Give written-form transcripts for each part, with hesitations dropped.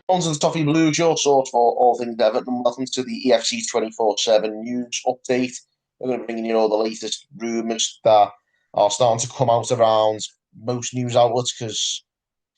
On to the Toffee Blues, your source for all things Everton. Welcome to the EFC 24/7 news update. We're going to bring you all the latest rumours that are starting to come out around most news outlets because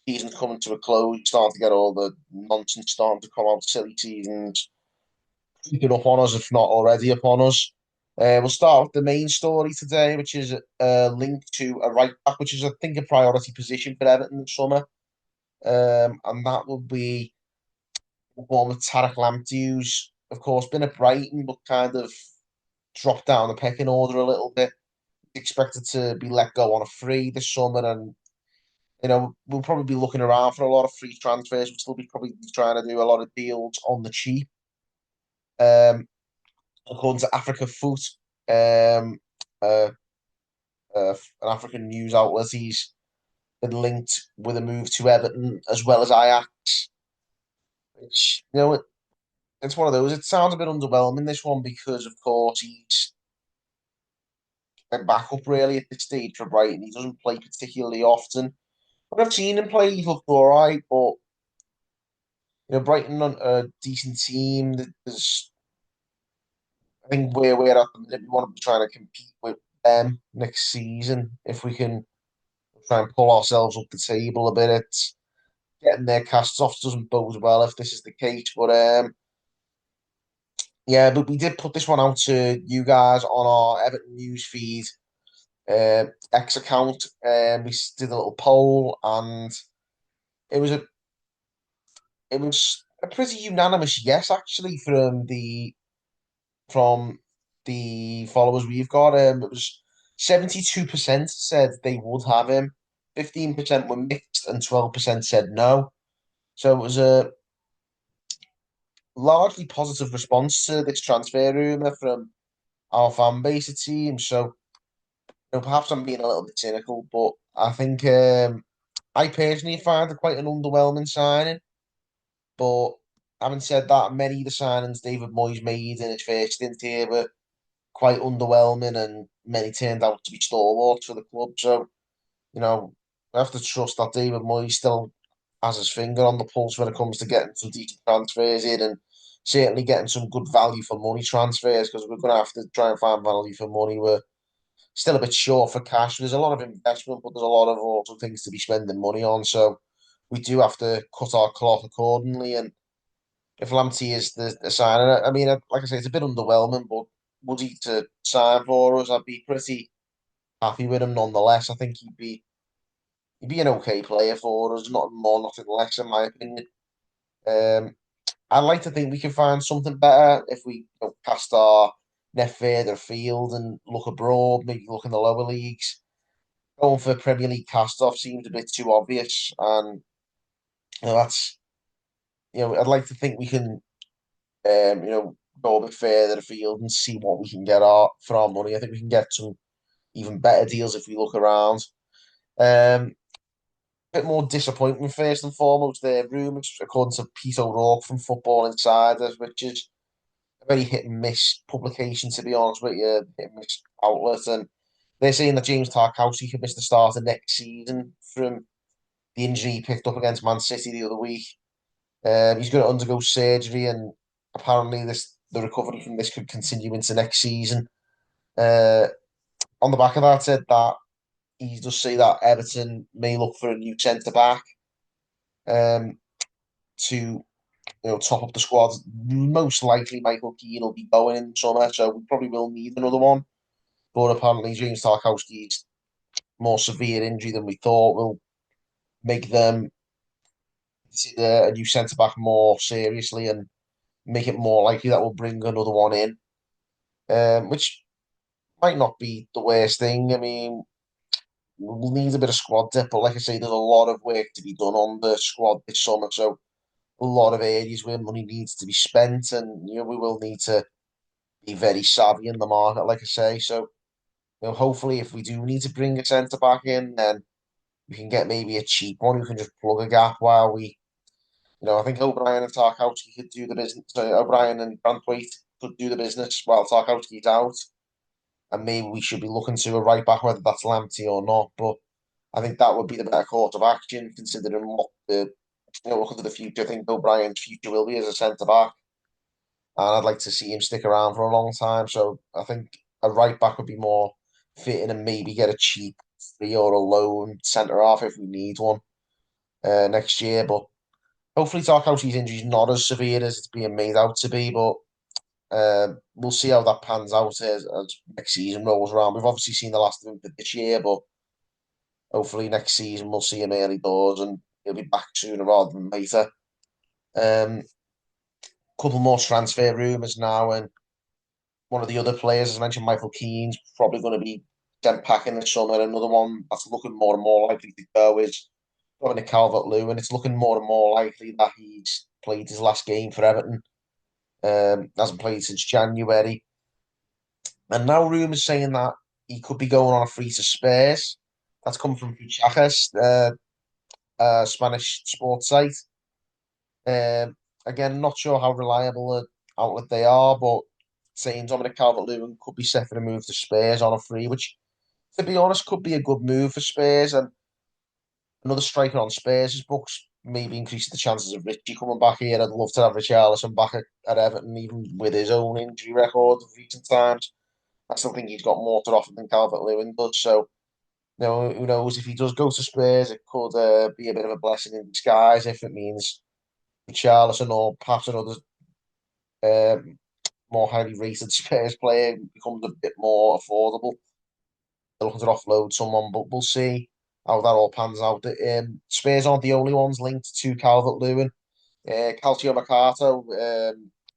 season's coming to a close. You're starting to get all the nonsense starting to come out, silly seasons creeping up on us, if not already upon us. We'll start with the main story today, which is linked to a right back, which is, I think, a priority position for Everton this summer. And that will be one with TARIQ Lamptey, who's of course been at Brighton, but kind of dropped down the pecking order a little bit. Expected to be let go on a free this summer, and we'll probably be looking around for a lot of free transfers. We'll still be probably trying to do a lot of deals on the cheap. Um, According to Africa Foot, um, uh, an African news outlet, he's been linked with a move to Everton as well as Ajax. Which it's one of those. It sounds a bit underwhelming, this one, because of course he's a backup really at this stage for Brighton. He doesn't play particularly often. But I've seen him play. He's looked all right, but Brighton are a decent team. There's, I think where we're at the minute, we want to be trying to compete with them next season. If we can try and pull ourselves up the table a bit, it's getting their casts off doesn't bode well if this is the case. But yeah, but we did put this one out to you guys on our Everton news feed X account. We did a little poll, and it was a it was a pretty unanimous yes, actually, from the followers we've got. It was 72% said they would have him, 15% were mixed, and 12% said no. So it was a largely positive response to this transfer rumor from our fan base, it seems. So perhaps I'm being a little bit cynical, but I think I personally find it quite an underwhelming signing. But having said that, many of the signings David Moyes made in his first stint here were quite underwhelming, and many turned out to be stalwarts for the club. So, we have to trust that David Moyes still has his finger on the pulse when it comes to getting some decent transfers in, and certainly getting some good value for money transfers, because we're going to have to try and find value for money. We're still a bit short for cash. There's a lot of investment, but there's a lot of also things to be spending money on. So we do have to cut our cloth accordingly. And if Lamptey is the signer, I mean, like I say, it's a bit underwhelming, but would he to sign for us, I'd be pretty happy with him nonetheless. I think he'd be an okay player for us, not more, nothing less, in my opinion. Um, I'd like to think we can find something better if we cast our net further afield and look abroad, maybe look in the lower leagues. Going for Premier League cast-off seems a bit too obvious, and that's I'd like to think we can go a bit further afield and see what we can get for our money. I think we can get some even better deals if we look around. Um, Bit more disappointment first and foremost. The rumours, according to Pete O'Rourke from Football Insiders, which is a very hit and miss publication, to be honest with you, hit and miss outlet, and they're saying that James Tarkowski could miss the start of next season from the injury he picked up against Man City the other week. He's going to undergo surgery, and apparently the recovery from this could continue into next season. Uh, on the back of that, said that he does say that Everton may look for a new centre back um, to top up the squad. Most likely, Michael Keane will be going in summer, so we probably will need another one. But apparently, James Tarkowski's more severe injury than we thought will make them consider a new centre back more seriously, and make it more likely that we'll bring another one in, which might not be the worst thing. I mean, we'll need a bit of squad depth, but like I say, there's a lot of work to be done on the squad this summer, so a lot of areas where money needs to be spent, and we will need to be very savvy in the market, like I say. So, hopefully, if we do need to bring a centre back in, then we can get maybe a cheap one who can just plug a gap while I think O'Brien and Tarkowski could do the business. So O'Brien and Brandthwaite could do the business while Tarkowski's out, and maybe we should be looking to a right back, whether that's Lamptey or not. But I think that would be the better course of action, considering what the looking to the future, I think O'Brien's future will be as a centre back, and I'd like to see him stick around for a long time. So I think a right back would be more fitting, and maybe get a cheap free or a loan centre half if we need one next year. But hopefully Tarkowski's injury is not as severe as it's being made out to be. But we'll see how that pans out as next season rolls around. We've obviously seen the last of him for this year, but hopefully next season we'll see him early doors and he'll be back sooner rather than later. Couple more transfer rumours now, and one of the other players, as I mentioned, Michael Keane's probably going to be sent packing this summer. Another one that's looking more and more likely to go is Dominic Calvert-Lewin. It's looking more and more likely that he's played his last game for Everton. Hasn't played since January. And now rumours saying that he could be going on a free to Spurs. That's come from Fuchacas, Spanish sports site. Again, not sure how reliable an outlet they are, but saying Dominic Calvert-Lewin could be set for a move to Spurs on a free, which, to be honest, could be a good move for Spurs. And another striker on Spurs' books maybe increases the chances of Richie coming back here. I'd love to have Richarlison back at Everton, even with his own injury record of recent times. I still think he's got more to offer than Calvert-Lewin does. So, who knows, if he does go to Spurs, it could be a bit of a blessing in disguise if it means Richarlison or perhaps another um, more highly rated Spurs player becomes a bit more affordable. They're looking to offload someone, but we'll see how that all pans out. Spurs aren't the only ones linked to Calvert-Lewin. Calcio Mercato,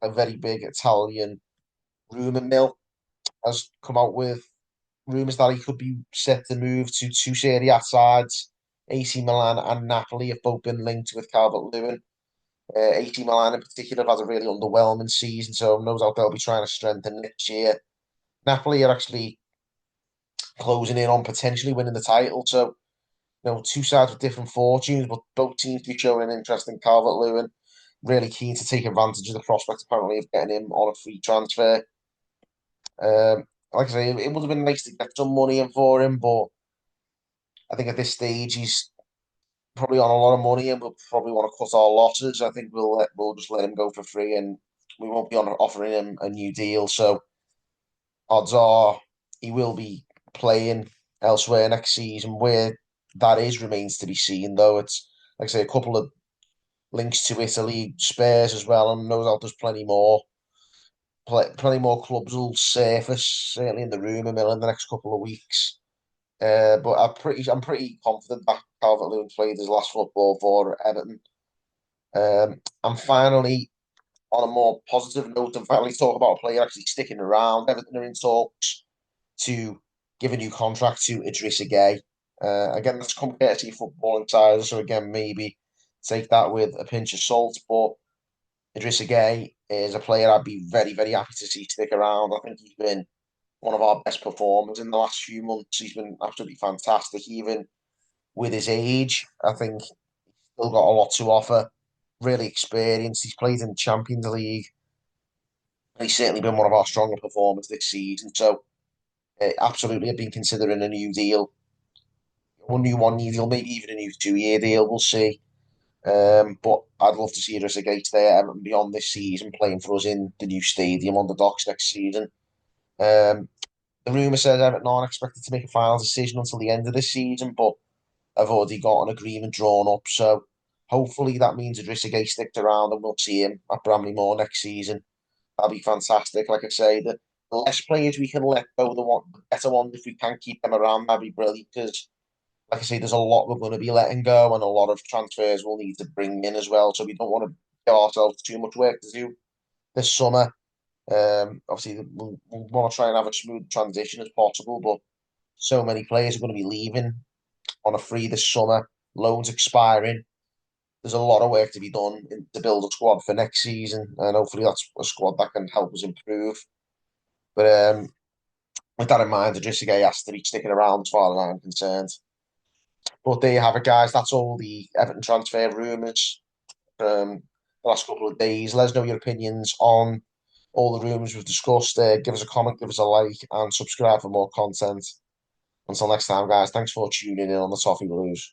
a very big Italian rumour mill, has come out with rumours that he could be set to move to two Serie A sides. AC Milan and Napoli have both been linked with Calvert-Lewin. AC Milan in particular have had a really underwhelming season, so no doubt they'll be trying to strengthen next year. Napoli are actually closing in on potentially winning the title, so two sides with different fortunes, but both teams to be showing an interest in Calvert-Lewin. Really keen to take advantage of the prospect, apparently, of getting him on a free transfer. Like I say, it would have been nice to get some money in for him, but I think at this stage he's probably on a lot of money and we'll probably want to cut our losses. I think we'll just let him go for free and we won't be offering him a new deal. So odds are he will be playing elsewhere next season. Where that is remains to be seen, though. It's like I say, a couple of links to Italy, Spurs as well, and no doubt there's plenty more. Plenty more clubs will surface, certainly in the rumour mill in the next couple of weeks. But I'm pretty confident that Calvert-Lewin played his last football for Everton. And finally, on a more positive note, and finally talk about a player actually sticking around. Everton are in talks to give a new contract to Idrissa Gueye. Again, that's come courtesy of Football Insider, so again, maybe take that with a pinch of salt. But Idrissa Gueye is a player I'd be very, very happy to see stick around. I think he's been one of our best performers in the last few months. He's been absolutely fantastic, even with his age. I think he's still got a lot to offer. Really experienced. He's played in the Champions League. And he's certainly been one of our stronger performers this season. So, absolutely, I've been considering a new deal. One new 1 year deal, maybe even a new 2 year deal. We'll see. But I'd love to see Idrissa Gueye there and beyond this season, playing for us in the new stadium on the docks next season. The rumour says Everton aren't expected to make a final decision until the end of this season, but I've already got an agreement drawn up. So hopefully that means Idrissa Gueye sticks around and we'll see him at Bramley-Moore next season. That'll be fantastic. Like I say, the less players we can let go, the better ones. If we can keep them around, that'd be brilliant. Because, like I say, there's a lot we're going to be letting go, and a lot of transfers we'll need to bring in as well. So we don't want to give ourselves too much work to do this summer. Obviously, we'll want to try and have a smooth transition as possible, but so many players are going to be leaving on a free this summer, loans expiring. There's a lot of work to be done to build a squad for next season, and hopefully that's a squad that can help us improve. But with that in mind, Idrissa Gueye has to be sticking around as far as I'm concerned. But there you have it, guys. That's all the Everton transfer rumours from the last couple of days. Let us know your opinions on all the rumours we've discussed. Give us a comment, give us a like, and subscribe for more content. Until next time, guys, thanks for tuning in on the Toffee Blues.